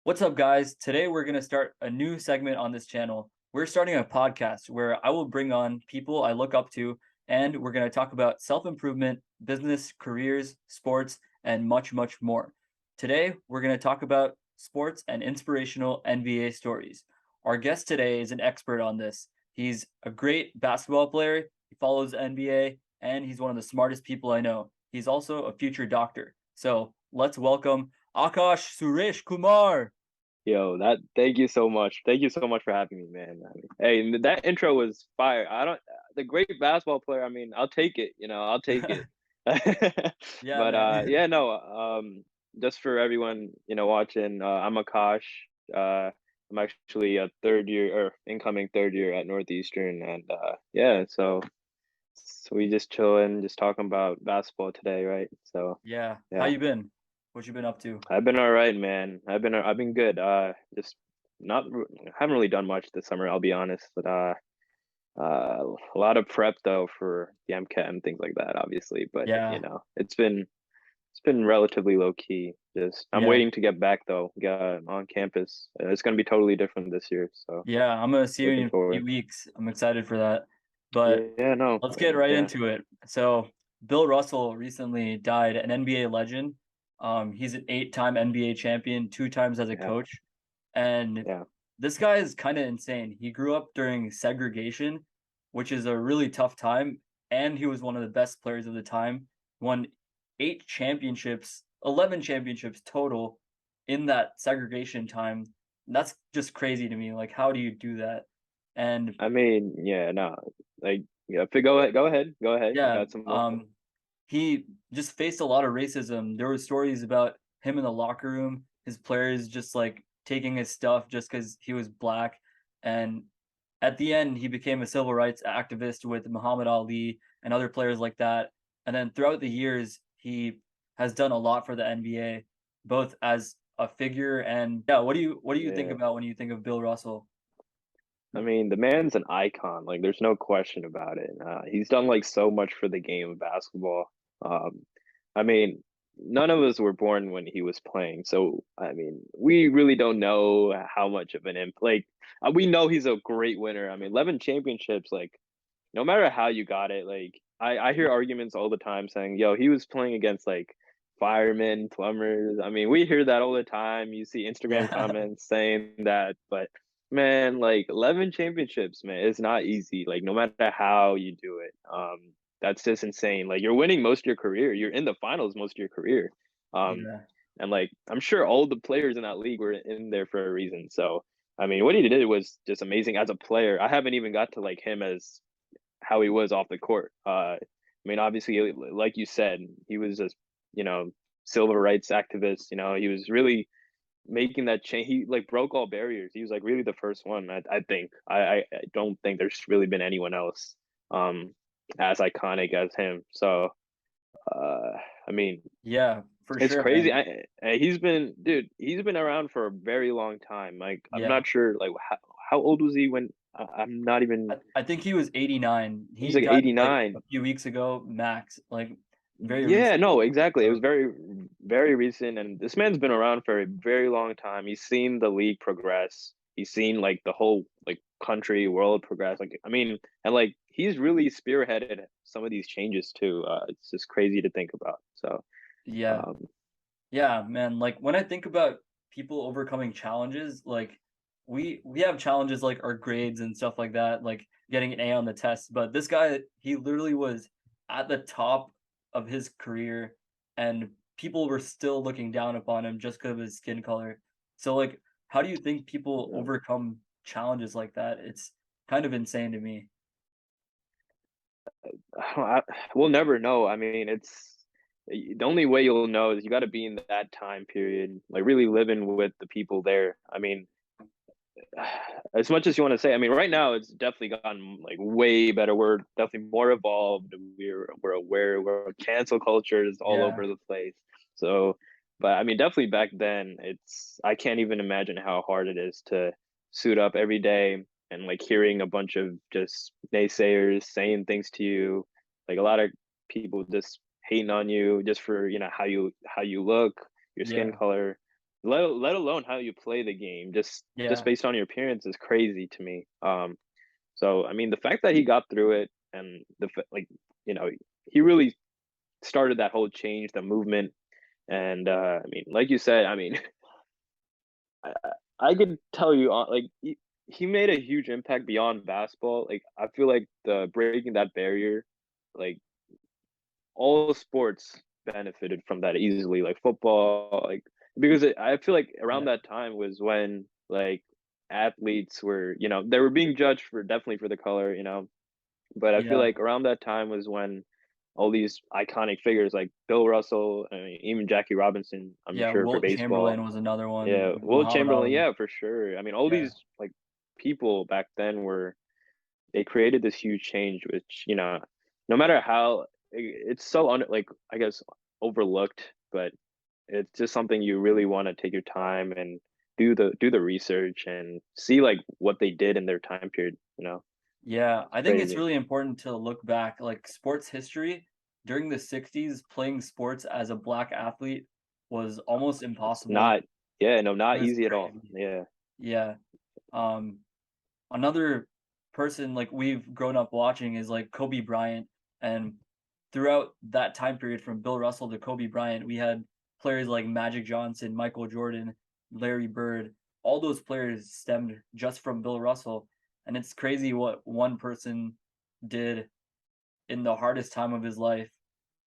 What's up, guys? Today we're going to start a new segment on this channel. We're starting a podcast where I will bring on people I look up to, and we're going to talk about self improvement, business, careers, sports, and much, much more. Today, we're going to talk about sports and inspirational NBA stories. Our guest today is an expert on this. He's a great basketball player, he follows NBA, and he's one of the smartest people I know. He's also a future doctor. So let's welcome Akash Sureshkumar. Yo, thank you so much. Thank you so much for having me, man. Hey, that intro was fire. I don't the great basketball player, I'll take it, I'll take it. Yeah, But man. yeah, no, just for everyone, watching, I'm Akash. I'm actually a third year or incoming third year at Northeastern and yeah, so we just chilling, just talking about basketball today, right? So Yeah. How yeah. you been? What you been up to? I've been all right, man. I've been good. Just not haven't really done much this summer, I'll be honest. But a lot of prep though for the MCAT and things like that, obviously. But Yeah. it's been relatively low key. Just I'm Yeah. waiting to get back though, get on campus. It's gonna be totally different this year, so Yeah. I'm gonna see you in looking a few forward. weeks. I'm excited for that. But Yeah, no, let's get right yeah, into it. So Bill Russell recently died, an NBA legend. He's an eight-time NBA champion, two times as a yeah, coach. And yeah, this guy is kind of insane. He grew up during segregation, which is a really tough time, and he was one of the best players of the time. Won 8 championships, 11 championships total in that segregation time. That's just crazy to me. Like, how do you do that? And yeah, no, like yeah. Go ahead. You yeah, got some more. he just faced a lot of racism. There were stories about him in the locker room, his players just like taking his stuff just because he was black. And at the end, he became a civil rights activist with Muhammad Ali and other players like that. And then throughout the years, he has done a lot for the NBA, both as a figure and yeah. What do you think Yeah. about when you think of Bill Russell? The man's an icon. Like, there's no question about it. He's done like so much for the game of basketball. Um, I mean, none of us were born when he was playing, so we really don't know how much of an impact. Like, we know he's a great winner. 11 championships. Like, no matter how you got it, like I hear arguments all the time saying, "Yo, he was playing against like firemen, plumbers." We hear that all the time. You see Instagram Yeah, comments saying that, but man, like 11 championships, man, it's not easy. Like no matter how you do it, that's just insane. Like you're winning most of your career. You're in the finals most of your career. Um, yeah, and like I'm sure all the players in that league were in there for a reason. So what he did was just amazing as a player. I haven't even got to like him as how he was off the court. Obviously, like you said, he was just you know civil rights activist. He was really making that change. He like broke all barriers. He was like really the first one. I think. I don't think there's really been anyone else as iconic as him. So uh, I mean, yeah, for it's sure, crazy. man. He's been, dude. He's been around for a very long time. Like I'm Yeah. not sure like how old was he when I'm not even. I think he was 89. He's He like died like a 89. few weeks ago, max, like very Yeah, recent. no, exactly. It So, was very, very recent, and this man's been around for a very long time. He's seen the league progress. He's seen like the whole like country, world progress. And like he's really spearheaded some of these changes too. It's just crazy to think about. So, yeah. um, Yeah, man, like when I think about people overcoming challenges, like we have challenges like our grades and stuff like that, like getting an A on the test, but this guy, he literally was at the top of his career and people were still looking down upon him just because of his skin color. So like how do you think people yeah. overcome challenges like that? It's kind of insane to me. I, we'll never know. It's the only way you'll know is you got to be in that time period, like really living with the people there. As much as you want to say, right now it's definitely gotten like way better. We're definitely more evolved. We're aware. We're cancel culture is all Yeah. over the place. So, but definitely back then, I can't even imagine how hard it is to suit up every day and like hearing a bunch of just naysayers saying things to you, like a lot of people just hating on you just for how you look, your skin Yeah. color. let alone how you play the game. Just Yeah. based on your appearance is crazy to me. So I mean, the fact that he got through it and like you know he really started that whole change, the movement, and I mean, like you said, I mean, I, I could tell you like he made a huge impact beyond basketball. Like I feel like the breaking that barrier, like all sports benefited from that easily, like football, like because I feel like around Yeah. that time was when like athletes were, they were being judged for definitely for the color, but I feel Yeah. like around that time was when all these iconic figures like Bill Russell, I mean, even Jackie Robinson, I'm Yeah. sure for Wilt baseball, Chamberlain was another one. yeah, Will Muhammad Chamberlain, Ali. yeah, for sure. I mean, all Yeah. these like people back then they created this huge change, which no matter how it's so like I guess overlooked, but it's just something you really want to take your time and do the research and see like what they did in their time period. Yeah, It's I think it's crazy. really important to look back, like sports history during the 60s, playing sports as a black athlete was almost It's impossible. not, yeah, no, It not was easy at all. crazy. Yeah, Yeah. Um, Another person like we've grown up watching is like Kobe Bryant. And throughout that time period from Bill Russell to Kobe Bryant, we had players like Magic Johnson, Michael Jordan, Larry Bird. All those players stemmed just from Bill Russell. And it's crazy what one person did in the hardest time of his life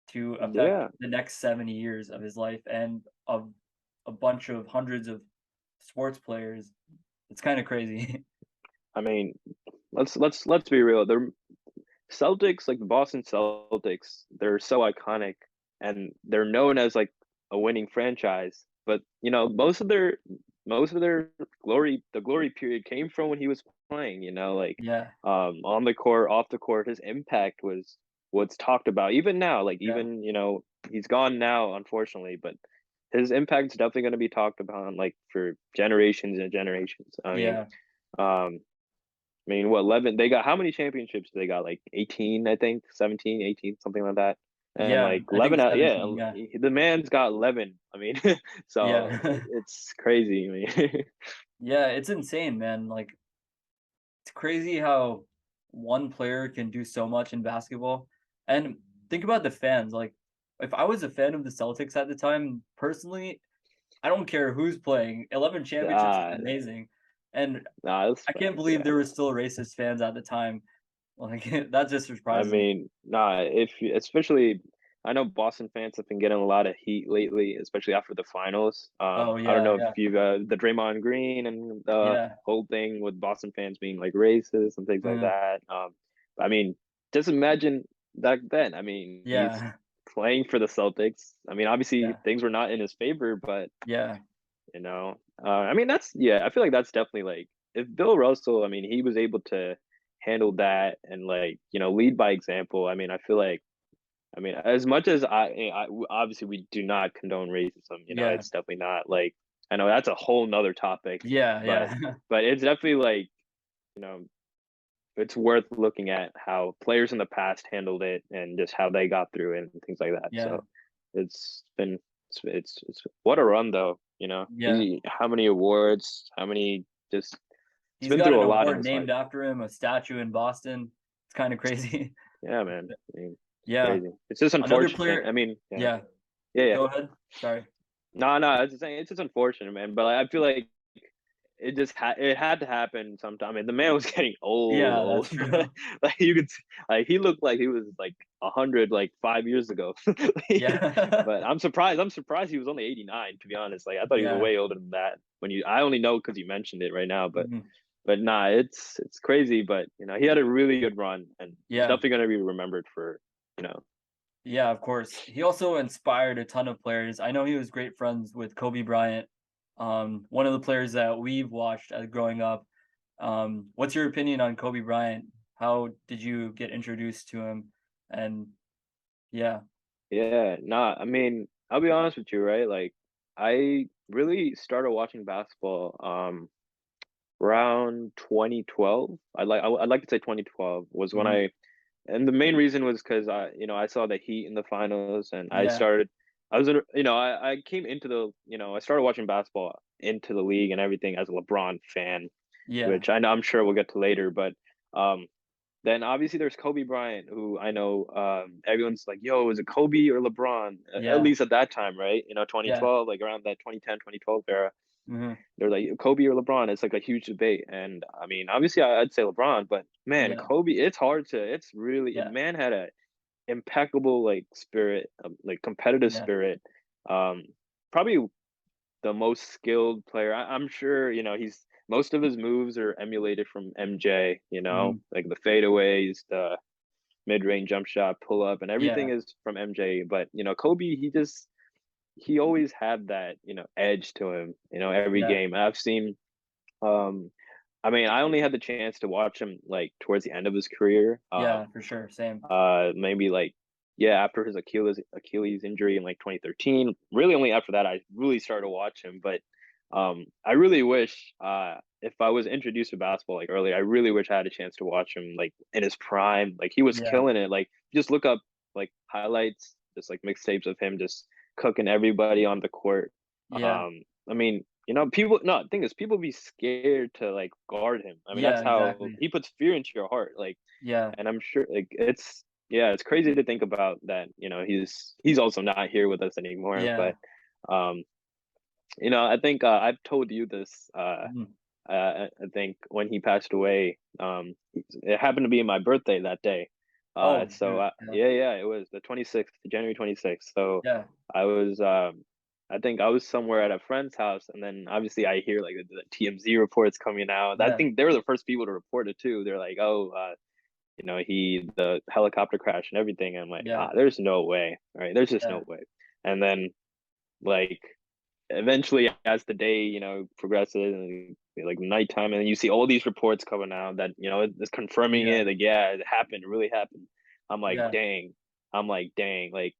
to affect yeah. the next 70 years of his life and of a bunch of hundreds of sports players. It's kind of crazy. I mean, let's be real. The Celtics, like the Boston Celtics, they're so iconic and they're known as like a winning franchise. But most of their glory, the glory period came from when he was playing, like Yeah, on the court, off the court, his impact was what's talked about. Even now, like yeah, even, he's gone now, unfortunately, but his impact's definitely going to be talked about like for generations and generations. yeah, I mean, what, 11? They got how many championships? They got like 18, I think, 17, 18, something like that. And yeah. like I think 11 out, yeah, 17. Yeah, the man's got 11. I mean, so yeah, it's crazy. I mean, yeah. It's insane, man. Like it's crazy how one player can do so much in basketball. And think about the fans. Like if I was a fan of the Celtics at the time, personally, I don't care who's playing. 11 championships is nah, amazing. And nah, that's I can't facts. believe Yeah. there were still racist fans at the time. Like that just I surprises me. mean, nah, especially, I know Boston fans have been getting a lot of heat lately, especially after the finals. Oh I don't yeah, know if yeah, you've the Draymond Green and the yeah, whole thing with Boston fans being like racist and things like uh, that. I mean, just imagine back then. I mean, he's yeah, playing for the Celtics. I mean, obviously yeah, things were not in his favor, but yeah, I mean, yeah, I feel like that's definitely like if Bill Russell, I mean, he was able to handle that and like, lead by example. I mean, I feel like, I mean, as much as obviously we do not condone racism, yeah, it's definitely not like, I know that's a whole nother topic, yeah, but, yeah, but it's definitely like, you know, it's worth looking at how players in the past handled it and just how they got through it and things like that. yeah, So it's been, it's what a run though, yeah. how many awards, how many just, it's He's been got through an a lot in award his named life. after him, a statue in Boston. It's kind of crazy. Yeah, man. I mean, it's Yeah. crazy. It's just Another unfortunate. player. I mean, yeah, Yeah. yeah, yeah. Go ahead. Sorry. No, no, I was just saying it's just unfortunate, man. But like, I feel like it had to happen sometime. I mean, the man was getting Yeah, that's old. true. Like you could, like he looked like he was like 100 like 5 years ago. Yeah. But I'm surprised. I'm surprised he was only 89. To be honest, like I thought he was Yeah. way older than that. I only know because you mentioned it right now. But Mhm. but nah, it's crazy. But he had a really good run, and he's Yeah. definitely gonna be remembered for you know. Yeah, of course. He also inspired a ton of players. I know he was great friends with Kobe Bryant, one of the players that we've watched as growing up. What's your opinion on Kobe Bryant? How did you get introduced to him? And yeah, Yeah, nah, I mean, I'll be honest with you, right? Like, I really started watching basketball around 2012. I'd like to say 2012 was when mhm, and the main reason was because I saw the Heat in the finals, and I yeah, started. I came into I started watching basketball into the league and everything as a LeBron fan, Yeah. which I'm sure we'll get to later. But um, then obviously there's Kobe Bryant, who I know everyone's like, yo, is it Kobe or LeBron? At Yeah. least at that time, right? Yeah. 2012, like around that 2010, 2012 era. Hmm. They're like Kobe or LeBron. It's like a huge debate. And I mean, obviously I'd say LeBron, but man, Yeah. Kobe, it's really, Yeah. man had a impeccable like spirit, like competitive Yeah. spirit. Um, Probably the most skilled player. I'm sure, he's most of his moves are emulated from MJ, Hmm. like the fadeaways, the mid-range jump shot, pull up, and everything Yeah. is from MJ. But, Kobe, he always had that, edge to him, every Yeah. game. I've seen um I mean, I only had the chance to watch him like towards the end of his career. Yeah, for sure. Same. Maybe like yeah, after his Achilles injury in like 2013. Really, only after that I really started to watch him. But I really wish if I was introduced to basketball like earlier, I really wish I had a chance to watch him like in his prime. Like he was Yeah. killing it. Like just look up like highlights, just like mixtapes of him just cooking everybody on the court. Yeah. I mean, people. No, the thing is, people be scared to like guard him. I mean, Yeah, that's how exactly. he puts fear into your heart. Like, Yeah. and I'm sure like it's crazy to think about that. He's also not here with us anymore. Yeah. But um, I think I've told you this. Mhm. I think when he passed away, it happened to be my birthday that day. Oh, So dude. Yeah. yeah, it was the 26th, January 26th. So Yeah. I was, I think I was somewhere at a friend's house, and then obviously I hear like the TMZ reports coming out. I Yeah. think they were the first people to report it too. They're like, oh, the helicopter crash and everything. I'm like, Yeah. there's no way, right? There's just Yeah. no way. And then like eventually as the day progresses and like nighttime, and then you see all these reports coming out that it's confirming Yeah. it, like yeah, it happened, it really happened. i'm like Yeah. dang I'm like dang, like,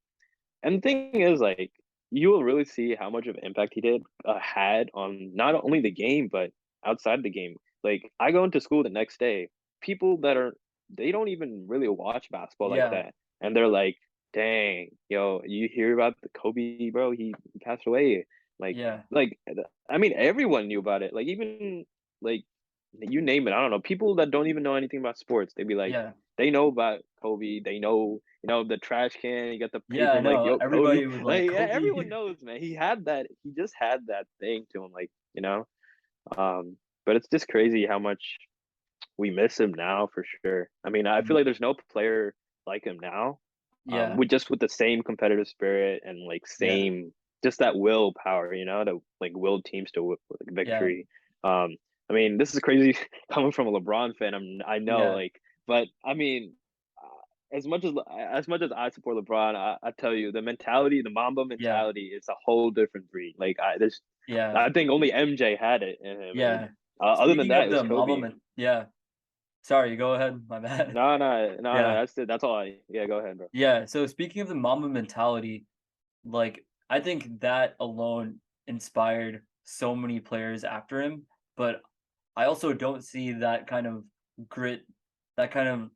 and the thing is like you will really see how much of impact he had on not only the game but outside the game. Like I go into school the next day, people that are they don't even really watch basketball like Yeah. that, and they're like, dang, yo, you hear about the Kobe, bro? He passed away. Like, Yeah. like, I mean, everyone knew about it. Like, even like, you name it. I don't know. People that don't even know anything about sports, they'd be like, Yeah. they know about Kobe. They know, the trash can. You got the Yeah, paper. I I'm like, know. yo, Kobe. Everybody was like, Like, yeah, Kobe. everyone knows, man. He had that. He just had that thing to him. Like, but it's just crazy how much we miss him now for sure. I mean, I feel Mhm. like there's no player like him now, Yeah. with the same competitive spirit and like Yeah. same just that willpower, to like will teams to like Yeah. victory. Um, I mean, this is crazy coming from a LeBron fan. I know, Yeah. like, but I mean, as much as I support LeBron, I tell you, the mentality, the Mamba Yeah. mentality, is a whole different breed. Like, Yeah. I think only MJ had it in him, and Yeah. other than Speaking that, of it was the Kobe. yeah. Sorry, go ahead. My bad. No, no, no, no. Yeah. That's it. That's all Yeah, go ahead, bro. Yeah. So speaking of the Mamba mentality, like I think that alone inspired so many players after him, but I also don't see that kind of grit, that kind of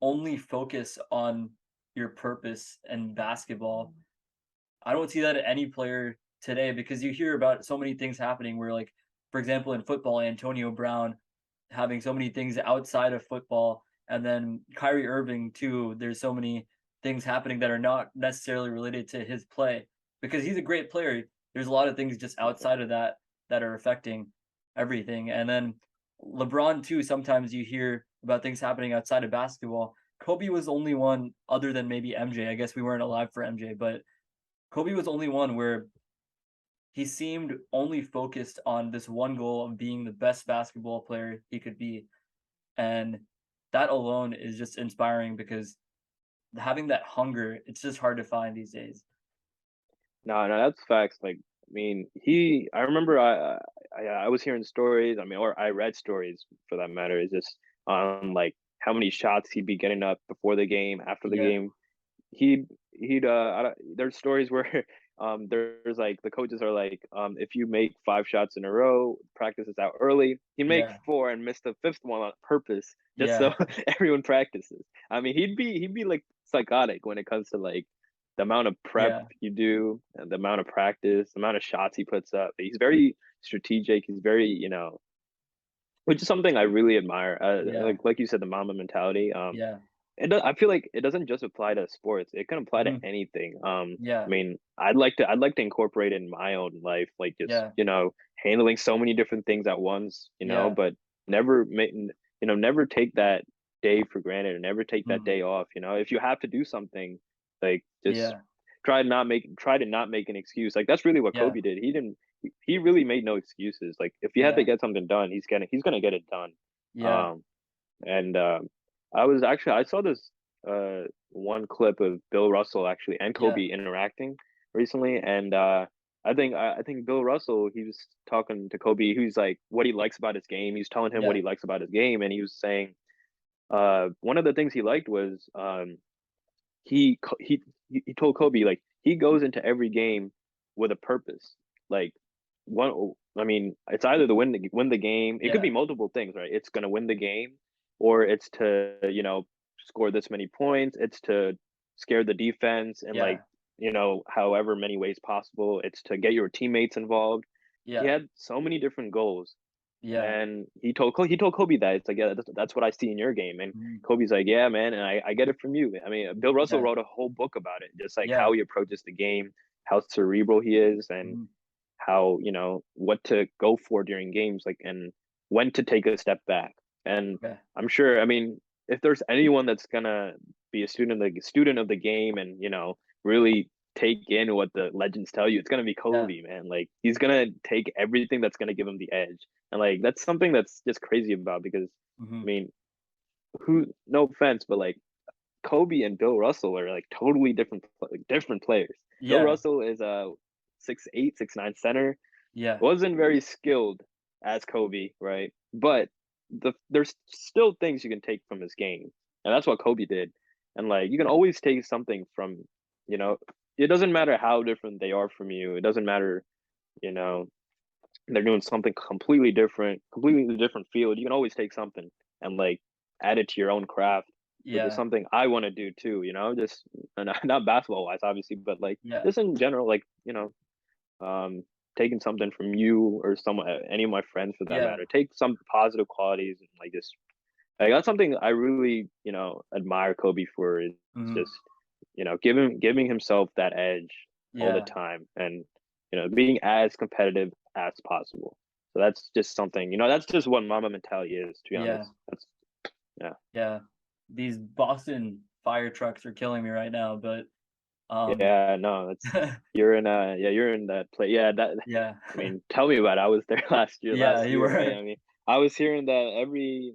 only focus on your purpose and basketball. I don't see that at any player today because you hear about so many things happening where, like, for example, in football, Antonio Brown having so many things outside of football, and then Kyrie Irving too. There's so many things happening that are not necessarily related to his play because he's a great player. There's a lot of things just outside of that that are affecting everything. And then LeBron too. Sometimes you hear about things happening outside of basketball. Kobe was the only one other than maybe MJ. I guess we weren't alive for MJ, but Kobe was only one where he seemed only focused on this one goal of being the best basketball player he could be. And that alone is just inspiring because having that hunger, it's just hard to find these days. No, no, that's facts. Like, I mean, I remember I was hearing stories. I mean, or I read stories for that matter. Is just on like how many shots he'd be getting up before the game, after the Yeah. game. He'd there's stories where there's like the coaches are like if you make 5 shots in a row, practice is out early. He'd make Yeah. four and miss the fifth one on purpose just so Yeah. everyone practices. I mean, he'd be like psychotic when it comes to like the amount of prep Yeah. you do, and the amount of practice, the amount of shots he puts up. He's very strategic. He's very, which is something I really admire. Yeah. Like you said, the Mamba mentality. Yeah. I feel like it doesn't just apply to sports. It can apply to Mhm. anything. I Yeah. mean, I'd like to incorporate it in my own life, like just, Yeah. handling so many different things at once, Yeah. but never make, never take that day for granted and never take that Mhm. day off. If you have to do something, like just Yeah. try to not make an excuse. Like that's really what Yeah. Kobe did. He really made no excuses. Like if he had to Yeah. get something done, he's gonna get it done. Yeah. Um, and I saw this one clip of Bill Russell actually and Yeah. Kobe interacting recently, and I think Bill Russell, he was talking to Kobe, who's like what he likes about his game. He's telling him what Yeah. he likes about his game, and he was saying one of the things he liked was he he told Kobe like he goes into every game with a purpose. Like one, I mean, it's either to win the game. It could Yeah. be multiple things, right? It's gonna win the game, or it's to score this many points. It's to scare the defense and like Yeah. however many ways possible. It's to get your teammates involved. He Yeah. had so many different goals, Yeah. and he told Kobe that it's like, yeah, that's what I see in your game. And Mhm. Kobe's like, yeah, man, and I get it from you. I mean, Bill Russell Yeah. wrote a whole book about it, just like Yeah. how he approaches the game, how cerebral he is, and Mhm. how what to go for during games, like, and when to take a step back. And Okay. I'm sure, I mean, if there's anyone that's gonna be a student of the game and really take in what the legends tell you, it's gonna be Yeah. Kobe, man. Like he's gonna take everything that's gonna give him the edge, and like that's something that's just crazy about because I Mhm. mean, who? No offense, but like Kobe and Bill Russell are like totally different players. Bill Yeah. Russell is a 6'8", 6'9" center, Yeah. wasn't very skilled as Kobe, right? But there's still things you can take from his game, and that's what Kobe did. And like you can always take something from, you know, it doesn't matter how different they are from you. It doesn't matter, you know, they're doing something completely different field. You can always take something and like add it to your own craft, which is Yeah. something I want to do too. Just not basketball wise, obviously, but like Yeah. just in general, like um, taking something from you or any of my friends for that Yeah. matter. Take some positive qualities and like just like that's something I really admire Kobe for is Mhm. just giving himself that edge all the Yeah. time and being as competitive as possible. So that's just something that's just what Mama mentality is. To be Yeah. honest, that's yeah. Yeah. These Boston fire trucks are killing me right now, but um Yeah, no, that's you're in that play. Yeah, that yeah. I mean, tell me about it. I was there Yeah, last you year, right? were. I mean, I was hearing that every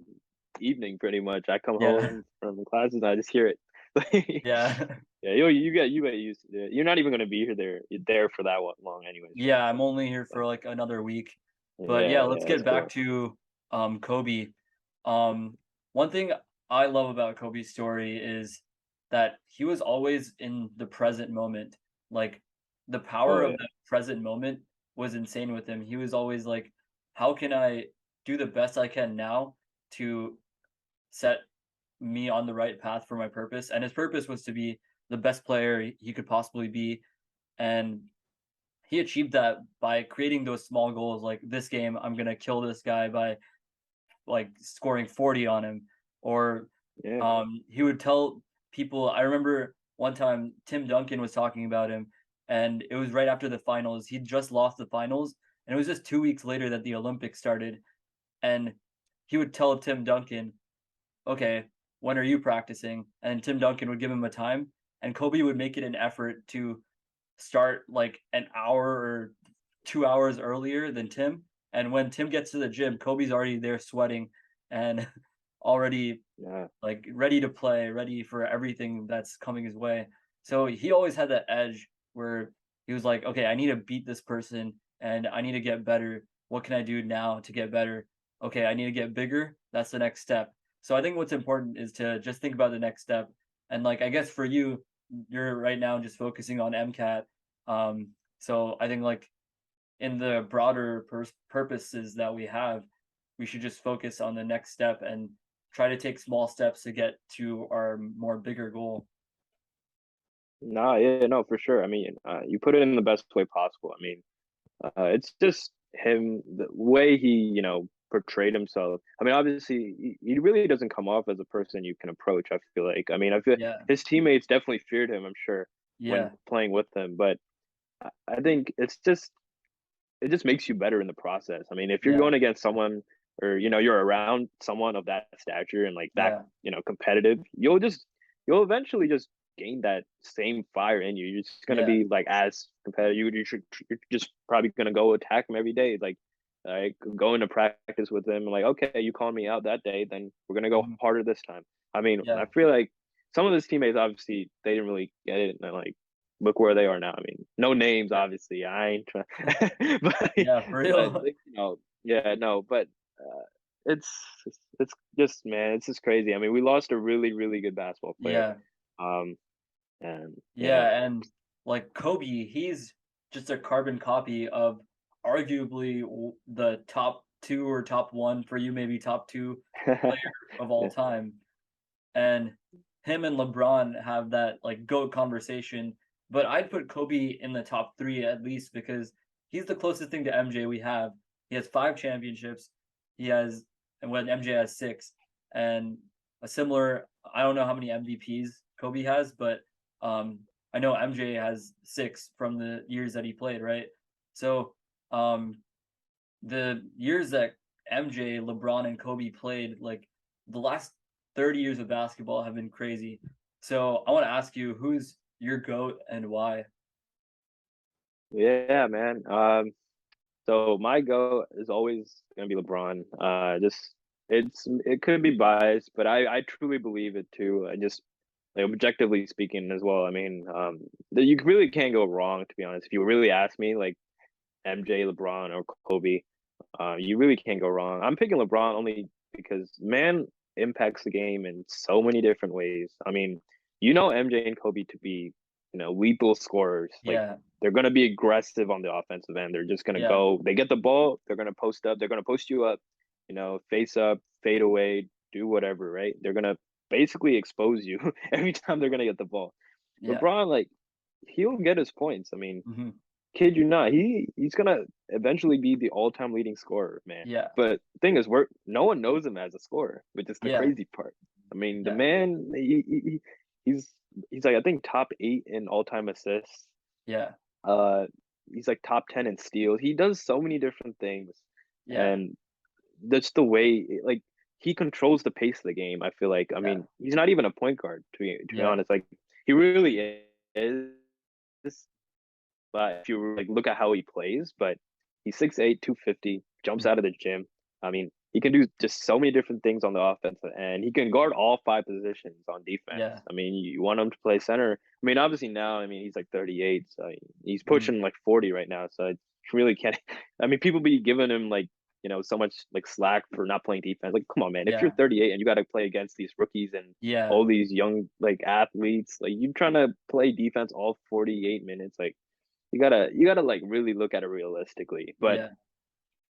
evening pretty much. I come Yeah. home from classes and I just hear it. Yeah. Yeah, you get used to it. You're not even gonna be there for that long anyways, right? Yeah, I'm So only here for like another week. But yeah, yeah, let's yeah, that's get back cool. to Kobe. One thing I love about Kobe's story is that he was always in the present moment. Like the power Oh of yeah. the present moment was insane with him. He was always like, how can I do the best I can now to set me on the right path for my purpose? And his purpose was to be the best player he could possibly be. And he achieved that by creating those small goals like this game I'm going to kill this guy by like scoring 40 on him or Yeah. he would tell people. I remember one time Tim Duncan was talking about him and it was right after the finals. He just lost the finals and it was just 2 weeks later that the Olympics started and he would tell Tim Duncan, "Okay, when are you practicing?" And Tim Duncan would give him a time and Kobe would make it an effort to start like an hour or 2 hours earlier than Tim, and when Tim gets to the gym, Kobe's already there sweating and already Yeah. like ready to play, ready for everything that's coming his way. So he always had that edge where he was like, "Okay, I need to beat this person and I need to get better. What can I do now to get better? Okay, I need to get bigger. That's the next step." So I think what's important is to just think about the next step. And like I guess for you, you're right now just focusing on MCAT. So I think like in the broader purposes that we have, we should just focus on the next step and try to take small steps to get to our more bigger goal. No, yeah, no, for sure. I mean, you put it in the best way possible. I mean, it's just him, the way he, portrayed himself. I mean, obviously, he really doesn't come off as a person you can approach, I feel like. I mean, I feel Yeah, his teammates definitely feared him, I'm sure, when yeah, playing with him. But I think it just makes you better in the process. I mean, if you're yeah, going against someone or, you're around someone of that stature and like that, yeah, competitive, you'll eventually just gain that same fire in you. You're just gonna yeah, be like as competitive. You're just probably gonna go attack him every day. Like go into practice with him. Like, okay, you called me out that day, then we're gonna go mhm, harder this time. I mean, I yeah, feel like some of his teammates obviously they didn't really get it, and like look where they are now. I mean, no names, yeah, obviously. I ain't trying, but yeah, for real. like, yeah, no, but it's it's just man, it's just crazy. I mean, we lost a really really good basketball player. Yeah, Um, and yeah, yeah, and like Kobe, he's just a carbon copy of arguably the top two or top one for you, maybe top two player of all yeah, time. And him and LeBron have that like GOAT conversation. But I'd put Kobe in the top three at least because he's the closest thing to MJ we have. He has 5 championships. He has, and when MJ has six, and a similar. I don't know how many MVPs Kobe has, but um, I know MJ has six from the years that he played, right? So um, the years that MJ, LeBron, and Kobe played, like the last 30 years of basketball have been crazy. So I want to ask you, who's your GOAT and why? yeah, man. So my go is always gonna be LeBron. Just it could be biased, but I truly believe it too. I just like objectively speaking as well. I mean, you really can't go wrong to be honest. If you really ask me, like MJ, LeBron, or Kobe, you really can't go wrong. I'm picking LeBron only because man impacts the game in so many different ways. I mean, MJ and Kobe to be, lethal scorers. Like Yeah, they're gonna be aggressive on the offensive end. They're just gonna yeah, go. They get the ball. They're gonna post up. They're gonna post you up. Face up, fade away, do whatever. Right? They're gonna basically expose you every time they're gonna get the ball. yeah, LeBron, like he'll get his points. I mean, hmm, kid you not, he's gonna eventually be the all-time leading scorer, man. yeah, But thing is, no one knows him as a scorer, which is the yeah, crazy part. I mean, the yeah, man, he's he's like I think top 8 in all-time assists. yeah, Uh, he's like top 10 in steals. He does so many different things, yeah, and that's the way like he controls the pace of the game. I feel like I yeah, mean he's not even a point guard to be yeah, honest. Like he really is. But if you like look at how he plays, but he's 6'8", 250, jumps mhm, out of the gym. I mean, he can do just so many different things on the offensive end. He can guard all 5 positions on defense. yeah, I mean, you want him to play center. I mean, obviously now, I mean, he's like 38, so he's mhm, pushing like 40 right now. So I really can't. I mean, people be giving him like so much like slack for not playing defense. Like, come on, man. If you're yeah, 38 and you got to play against these rookies and yeah, all these young like athletes, like you trying to play defense all 48 minutes, like you gotta like really look at it realistically. But yeah,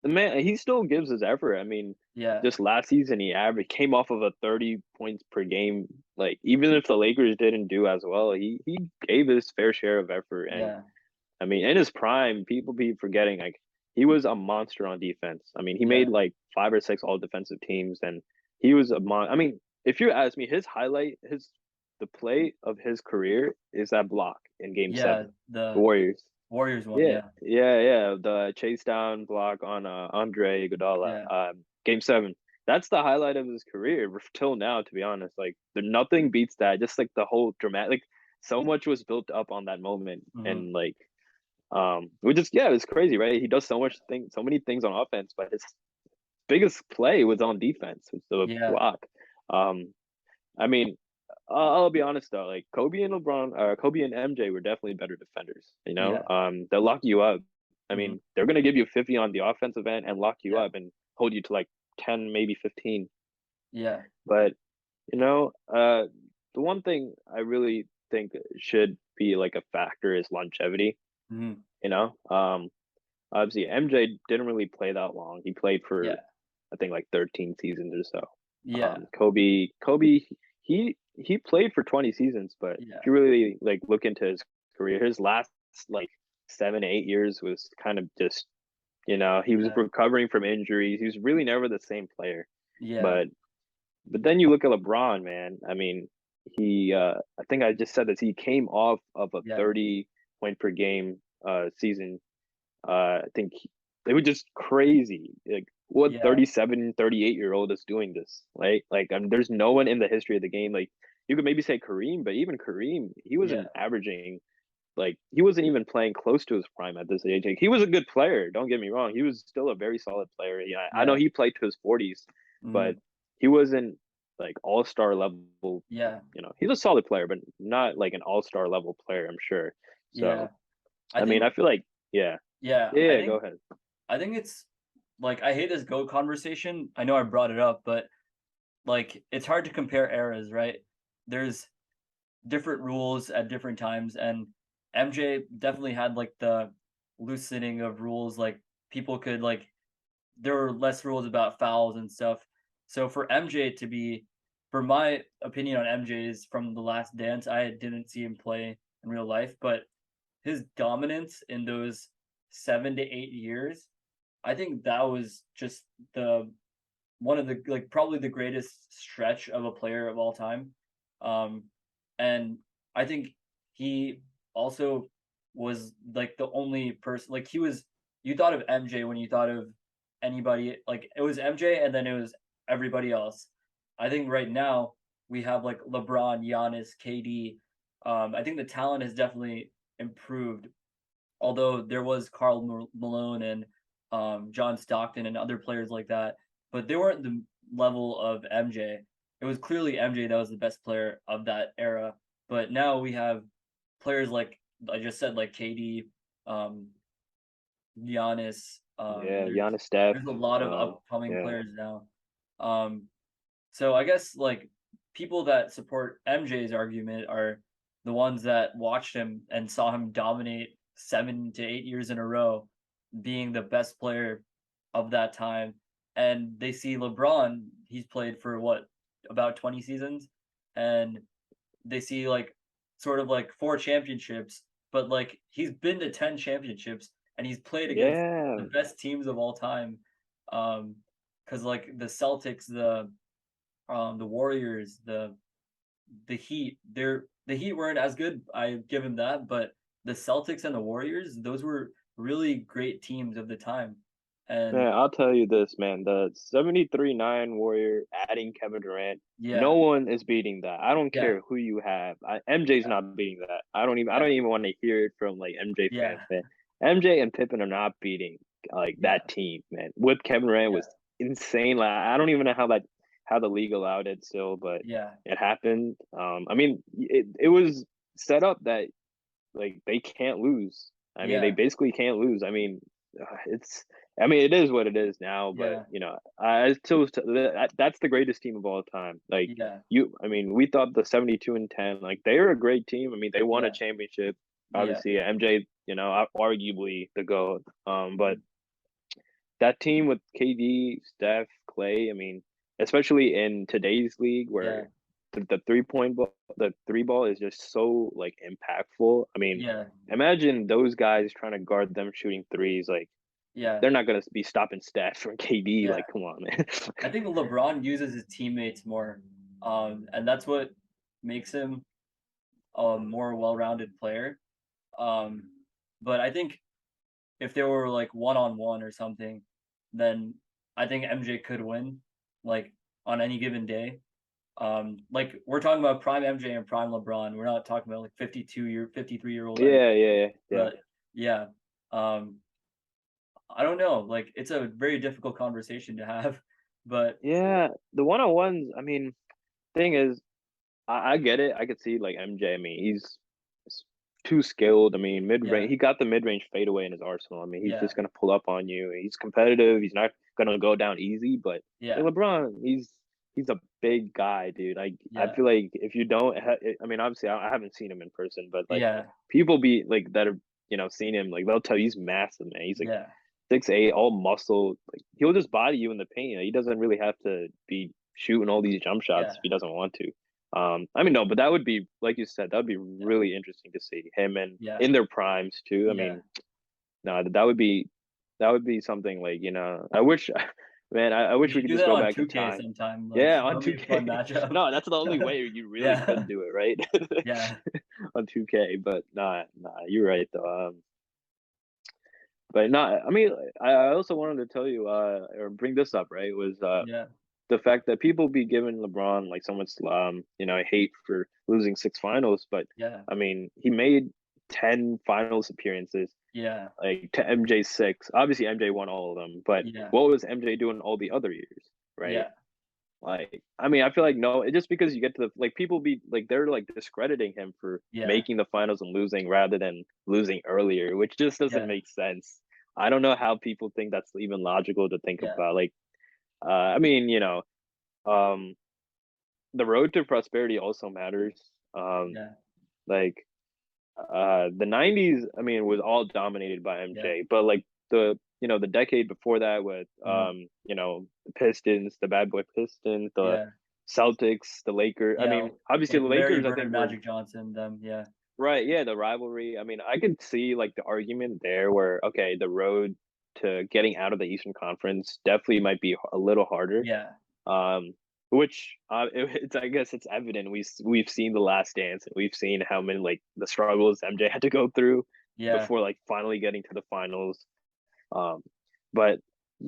the man, he still gives his effort. I mean, yeah, just last season he averaged came off of a 30 points per game. Like even if the Lakers didn't do as well, he gave his fair share of effort. And yeah, I mean, in his prime, people be forgetting like he was a monster on defense. I mean, he made yeah, like 5 or 6 all defensive teams, and he was a I mean, if you ask me, the play of his career is that block in Game yeah. 7, the The Warriors. Warriors one, Yeah, yeah, yeah. The chase down block on Andre Iguodala, yeah, Game 7. That's the highlight of his career till now. To be honest, like nothing beats that. Just like the whole dramatic, like so much was built up on that moment, hmm, and like which is yeah, it's crazy, right? He does so many things on offense, but his biggest play was on defense, with the yeah, block. Um, I mean, I'll be honest though, like Kobe and MJ were definitely better defenders. yeah, They'll lock you up. I hmm, mean, they're gonna give you 50 on the offensive end and lock you yeah, up and hold you to like 10, maybe 15. yeah, But you know, uh, the one thing I really think should be like a factor is longevity. hmm, You know, obviously MJ didn't really play that long. He played for yeah, I think like 13 seasons or so. yeah, Kobe, he he played for 20 seasons, but Yeah. if you really like look into his career, his last like 7 8 years was kind of just, he was Yeah. recovering from injuries. He was really never the same player. Yeah. But then you look at LeBron, man. I mean, I think I just said this. He came off of a Yeah. 30 point per game season. I think they were just crazy. Like what Yeah. 37, 38-year-old is doing this, right? Like there's no one in the history of the game. Like you could maybe say Kareem, but even Kareem, he Yeah. wasn't averaging like he wasn't even playing close to his prime at this age. Like, he was a good player, don't get me wrong. He was still a very solid player. Yeah, I know Yeah. he played to his 40s, but Mhm. he wasn't like all-star level. Yeah. He's a solid player, but not like an all-star level player, I'm sure. Yeah. So, I I mean, think I feel like, yeah. yeah, Yeah, yeah, go ahead. I think it's like I hate this GOAT conversation. I know I brought it up, but like it's hard to compare eras, right? There's different rules at different times, and MJ definitely had like the loosening of rules, like people could like there were less rules about fouls and stuff. So for MJ to be for my opinion on MJ is from The Last Dance, I didn't see him play in real life, but his dominance in those 7 to 8 years, I think that was just the one of the like probably the greatest stretch of a player of all time. Um, and I think he also was like the only person like he was you thought of MJ when you thought of anybody like it was MJ and then it was everybody else. I think right now we have like LeBron, Giannis, KD. I think the talent has definitely improved, although there was Carl Malone and John Stockton and other players like that, but they weren't the level of MJ. It was clearly MJ that was the best player of that era, but now we have players like I just said, like KD, um, Giannis. Yeah, Giannis, Steph. There's a lot of upcoming Yeah. players now. Um, so I guess like people that support MJ's argument are the ones that watched him and saw him dominate 7 to 8 years in a row, being the best player of that time. And they see LeBron, he's played for what, about 20 seasons, and they see like sort of like 4 championships, but like he's been to 10 championships and he's played against the Yeah. best teams of all time. Because like the Celtics, the Warriors, the Heat, the Heat weren't as good. I give him that, but the Celtics and the Warriors, those were really great teams of the time. And Man, I'll tell you this, man. The 73-9 Warrior adding Kevin Durant, no yeah, one is beating that. I don't yeah, care who you have. MJ's yeah, not beating that. I yeah, don't even want to hear it from like MJ yeah, fans, man. MJ and Pippen are not beating like yeah, that team, man. With Kevin Durant yeah, was insane. Like I don't even know how the league allowed it still, but yeah, it happened. I mean, it was set up that like they can't lose. I mean, they yeah, basically can't lose. I mean, it's. I mean, it is what it is now. But yeah, I still that's the greatest team of all time. Like yeah, I mean, we thought the 72-10, like they were a great team. I mean, they won a yeah, championship. yeah, Obviously, MJ, arguably the GOAT. But that team with KD, Steph, Clay. I mean, especially in today's league yeah, where the 3 point ball, the three ball is just so like impactful. I mean, yeah, imagine those guys trying to guard them shooting threes. Like yeah, they're not gonna be stopping Steph or KD. yeah. Like, come on, man. I think LeBron uses his teammates more, and that's what makes him a more well-rounded player. Um, but I think if they were like one on one or something, then I think MJ could win, like on any given day. Like we're talking about prime MJ and prime LeBron. We're not talking about like 53-year-old MJ. Yeah, yeah, yeah, But yeah, um, I don't know. Like it's a very difficult conversation to have, but yeah. The one on ones. I mean, thing is, I get it. I could see like MJ. I mean, he's too skilled. I mean, mid range. yeah, He got the mid range fadeaway in his arsenal. I mean, he's yeah, just gonna pull up on you. He's competitive. He's not gonna go down easy. But like yeah, LeBron, he's a big guy, dude. I yeah, feel like if you don't, I mean, obviously, I haven't seen him in person, but like yeah, people be like that are seen him. Like they'll tell you he's massive, man. He's like yeah, 6'8", all muscle. Like he'll just body you in the paint. He doesn't really have to be shooting all these jump shots yeah. if he doesn't want to. I mean, no, but that would be, like you said, that would be really interesting to see him and Yeah. in their primes too. I Yeah. mean, no, that would be something like, I wish, man, I We wish we should could do just that go on back in 2K time. sometime. Like Yeah, that on would be a fun 2K. matchup. No, that's the only way you really Yeah. could do it, right? Yeah. On 2K, but nah, you're right though. But nah, I mean, I also wanted to tell you, or bring this up, right? Was Yeah. the fact that people be giving LeBron like so much hate for losing 6 finals, but Yeah. I mean, he made 10 finals appearances, Yeah. like to MJ 6. Obviously MJ won all of them, but Yeah. what was MJ doing all the other years, right? Yeah. Like, I mean, I feel like no, it just because you get to the like people be like they're like discrediting him for Yeah. making the finals and losing rather than losing earlier, which just doesn't Yeah. make sense. I don't know how people think that's even logical to think Yeah. about. Like, I mean, um, the road to prosperity also matters. Yeah. Like the '90s, I mean, was all dominated by Yeah. MJ, but like the decade before that with Mhm. the Pistons, the bad boy Pistons, the Yeah. Celtics, the Lakers. I Yeah. mean, obviously Like the Larry Lakers, I Bird, think were Magic Johnson, them. Yeah. right. Yeah, the rivalry. I mean, I could see like the argument there where okay, the road to getting out of the Eastern Conference definitely might be a little harder. Yeah. Um, which it's I guess it's evident we've seen the Last Dance and we've seen how many like the struggles MJ had to go through Yeah. before like finally getting to the finals. Um, but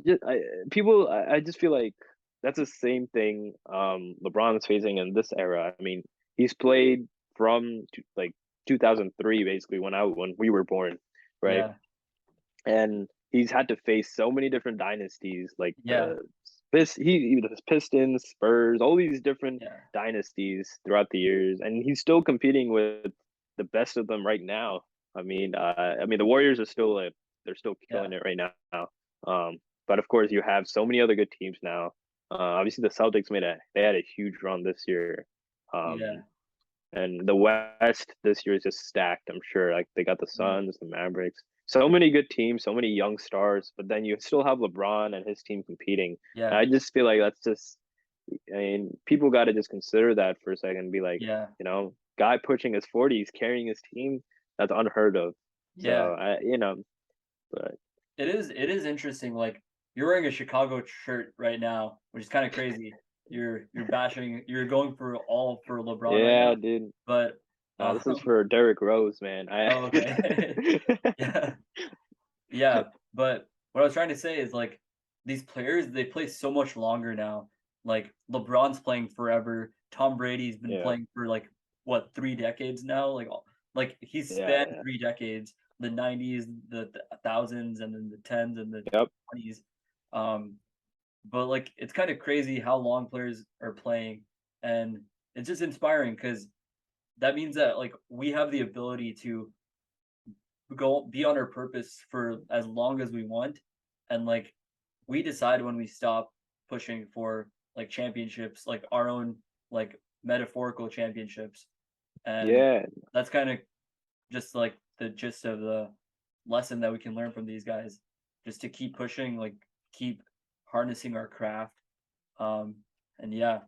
just, I just feel like that's the same thing LeBron is facing in this era. I mean, he's played from like 2003 basically when we were born, right? Yeah. And he's had to face so many different dynasties, like Yeah. the Pistons, Spurs, all these different Yeah. dynasties throughout the years, and he's still competing with the best of them right now. I mean the Warriors are still they're still Yeah. killing it right now. But of course you have so many other good teams now. Obviously the Celtics they had a huge run this year. Um, Yeah. and the West this year is just stacked, I'm sure. Like they got the Mhm. Suns, the Mavericks. So many good teams, so many young stars, but then you still have LeBron and his team competing. And Yeah. I just feel like that's just I mean, people got to just consider that for a second and be like, Yeah. guy pushing his 40s, carrying his team, that's unheard of. So, Yeah. but It is interesting. Like you're wearing a Chicago shirt right now, which is kind of crazy. You're bashing. You're going for LeBron right yeah, now, dude. but No, this is um. for Derrick Rose, man. Oh, okay. Yeah. Yeah. But what I was trying to say is like these players they play so much longer now. Like LeBron's playing forever. Tom Brady's been yeah, playing for like what 3 decades now. Like he's yeah, spanned yeah. 3 decades. The '90s, the thousands, and then the tens and the Yep. 20s. Um, but like it's kind of crazy how long players are playing, and it's just inspiring because that means that like we have the ability to go be on our purpose for as long as we want, and like we decide when we stop pushing for like championships, like our own like metaphorical championships, and Yeah, that's kind of just like the gist of the lesson that we can learn from these guys, just to keep pushing, like keep harnessing our craft, um, and yeah,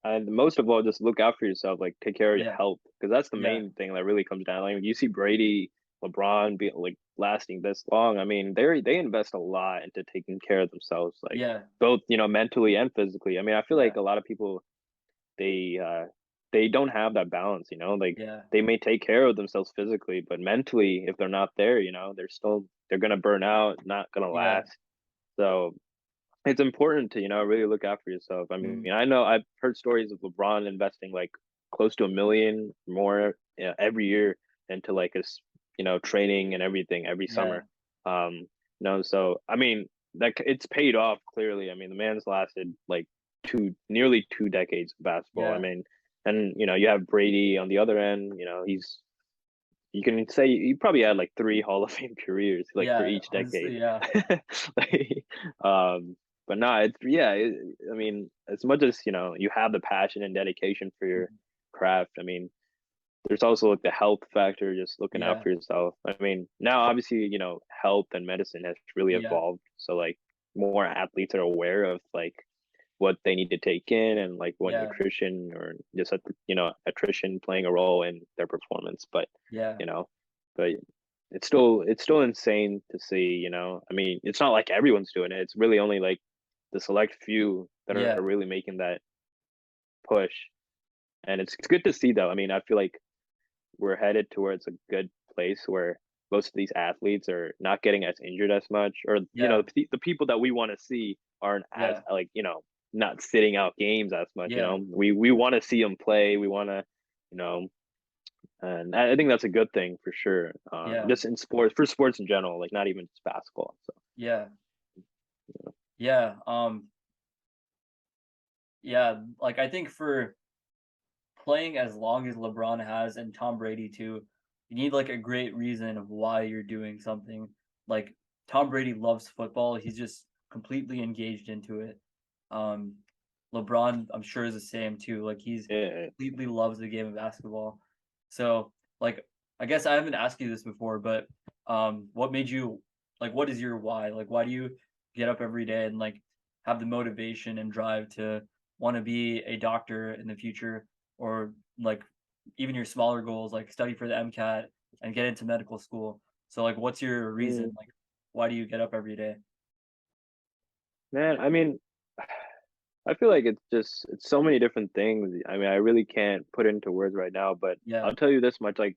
and most of all, just look out for yourself. Like, take care of your yeah, health, because that's the yeah, main thing that really comes down. Like, you see Brady, LeBron be like lasting this long. I mean, they invest a lot into taking care of themselves, like yeah, both mentally and physically. I mean, I feel yeah, like a lot of people they uh they don't have that balance. Like yeah, they may take care of themselves physically, but mentally, if they're not there, they're gonna burn out, not gonna yeah, last. So it's important to really look out for yourself. I mean, mm, I know I've heard stories of LeBron investing like close to 1 million more every year into like his training and everything every yeah, summer. So I mean that it's paid off clearly. I mean the man's lasted like nearly 2 decades of basketball. I yeah, mean, and you have Brady on the other end. You can say he probably had like 3 Hall of Fame careers, like for yeah, each decade. honestly, yeah, like, but no, I mean, as much as you have the passion and dedication for your mhm, craft. I mean, there's also like the health factor, just looking out yeah, for yourself. I mean, now obviously, health and medicine has really yeah, evolved, so like more athletes are aware of like what they need to take in and like what Yeah. nutrition or just attrition playing a role in their performance. But Yeah. you know, but it's still insane to see. I mean, it's not like everyone's doing it. It's really only like the select few that are Yeah. really making that push, and it's good to see though. I mean, I feel like we're headed towards a good place where most of these athletes are not getting as injured as much, or Yeah. the people that we want to see aren't as Yeah. like not sitting out games as much. Yeah. We want to see them play. We want to, you know, and I think that's a good thing for sure. Yeah. Just in sports, for sports in general, like not even just basketball. So Yeah. Yeah. Yeah. Like I think for playing as long as LeBron has and Tom Brady too, you need like a great reason of why you're doing something. Like Tom Brady loves football. He's just completely engaged into it. Um, LeBron, I'm sure, is the same too. Like he's yeah, completely loves the game of basketball. So, like, I guess I haven't asked you this before, but what made you like? What is your why? Like, why do you get up every day and like have the motivation and drive to want to be a doctor in the future, or like even your smaller goals, like study for the MCAT and get into medical school? So, like, what's your mm, reason? Like, why do you get up every day? man. I mean, I feel like it's so many different things. I mean, I really can't put it into words right now, but Yeah, I'll tell you this much: like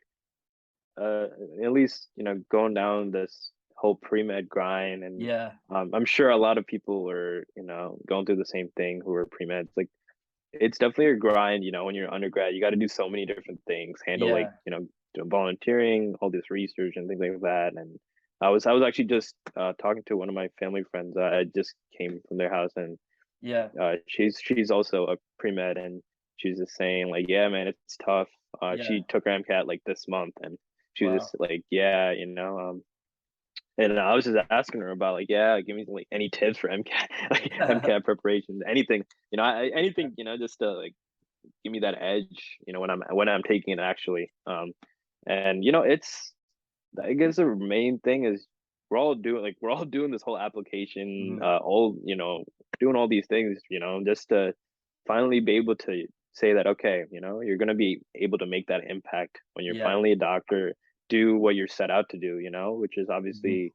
uh at least going down this whole pre-med grind, and yeah, I'm sure a lot of people are going through the same thing who are pre-meds. Like it's definitely a grind. When you're undergrad, you got to do so many different things, handle like yeah, doing volunteering, all this research and things like that. And I was actually just talking to one of my family friends. I just came from their house, and yeah, she's also a pre-med, and she's just saying like, yeah, man, it's tough. yeah. She took her MCAT like this month, and she was Wow. just like, yeah, and I was just asking her about like, yeah, give me like any tips for MCAT, like MCAT preparations, anything, anything, just to like give me that edge, when I'm taking it actually. And it's I guess the main thing is we're all doing this whole application, Mhm. all doing all these things, just to finally be able to say that okay, you're gonna be able to make that impact when you're Yeah. finally a doctor, do what you're set out to do, which is Mhm. obviously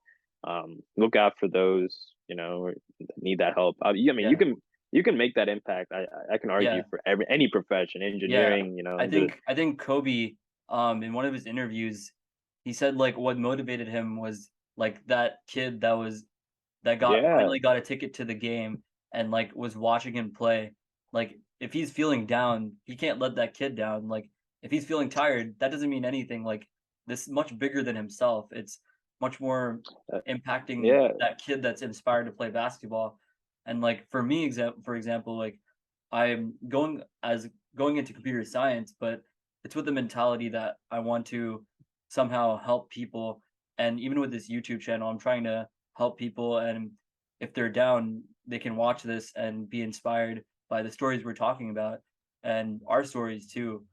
look out for those, that need that help. I mean, Yeah. you can make that impact. I can argue Yeah. for any profession, Yeah. engineering, I think Kobe, in one of his interviews, he said like what motivated him was like that kid that yeah, finally got a ticket to the game and like was watching him play. Like if he's feeling down, he can't let that kid down. Like if he's feeling tired, that doesn't mean anything. Like this is much bigger than himself. It's much more uh, impacting yeah, that kid that's inspired to play basketball. And like for me, for example, like I'm going into computer science, but it's with the mentality that I want to somehow help people. And even with this YouTube channel, I'm trying to help people. And if they're down, they can watch this and be inspired by the stories we're talking about and our stories too.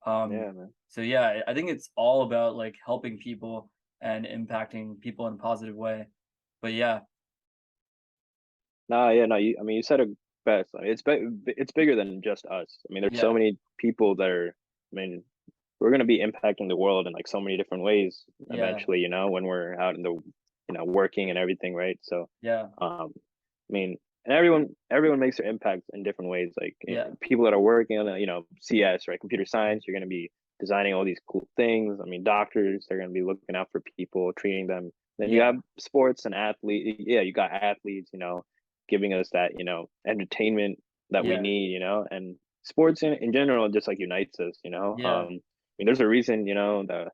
Um, yeah, man. so yeah, I think it's all about like helping people and impacting people in a positive way. But yeah, Nah, yeah, no, I mean, you said it best. Like, it's bigger than just us. I mean, there's so yeah, many people that are. I mean, we're gonna be impacting the world in like so many different ways yeah, eventually. When we're out in the, working and everything, right? So, yeah, I mean, and everyone makes their impact in different ways. Like yeah, people that are working on, CS, right, computer science, you're gonna be designing all these cool things. I mean, doctors, they're gonna be looking out for people, treating them. Then you yeah, have sports and athlete. Yeah, you got athletes, giving us that, entertainment that we yeah, need, and sports in general just like unites us, yeah, I mean, there's a reason, the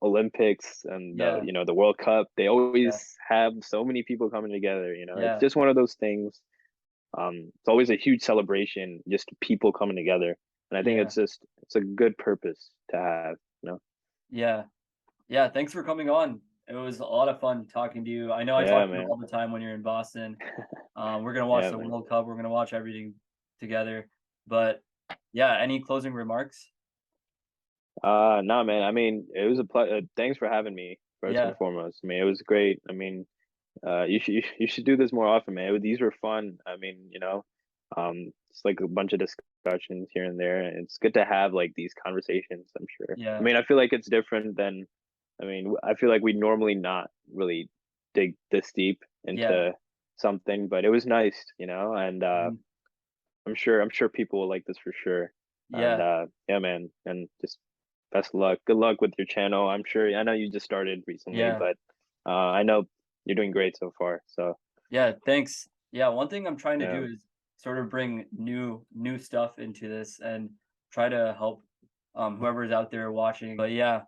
Olympics and the, yeah, the World Cup, they yeah, always have so many people coming together, it's yeah, just one of those things. It's always a huge celebration, just people coming together. And I think yeah, it's a good purpose to have. yeah. Yeah, thanks for coming on. It was a lot of fun talking to you. I know I Yeah, talk to you man. all the time when you're in Boston. We're gonna watch Yeah, the man. World Cup. We're gonna watch everything together. But yeah, any closing remarks? No, man. I mean, it was a pleasure. Thanks for having me, first and Yeah, foremost. I mean, it was great. I mean, you should do this more often, man. These were fun. I mean, It's like a bunch of discussions here and there, and it's good to have like these conversations, I'm sure. I Yeah. mean, I feel like it's different than, I mean, I feel like we normally not really dig this deep Yeah. into something, but it was nice, and Mhm. I'm sure people will like this for sure. And Yeah. yeah, man, and just best of luck. Good luck with your channel. I know you just started recently, Yeah. but I know you're doing great so far. So Yeah, thanks. Yeah, one thing I'm trying to yeah, do is sort of bring new stuff into this and try to help whoever's out there watching. But yeah,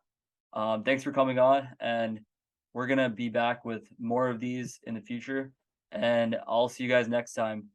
thanks for coming on, and we're gonna be back with more of these in the future, and I'll see you guys next time.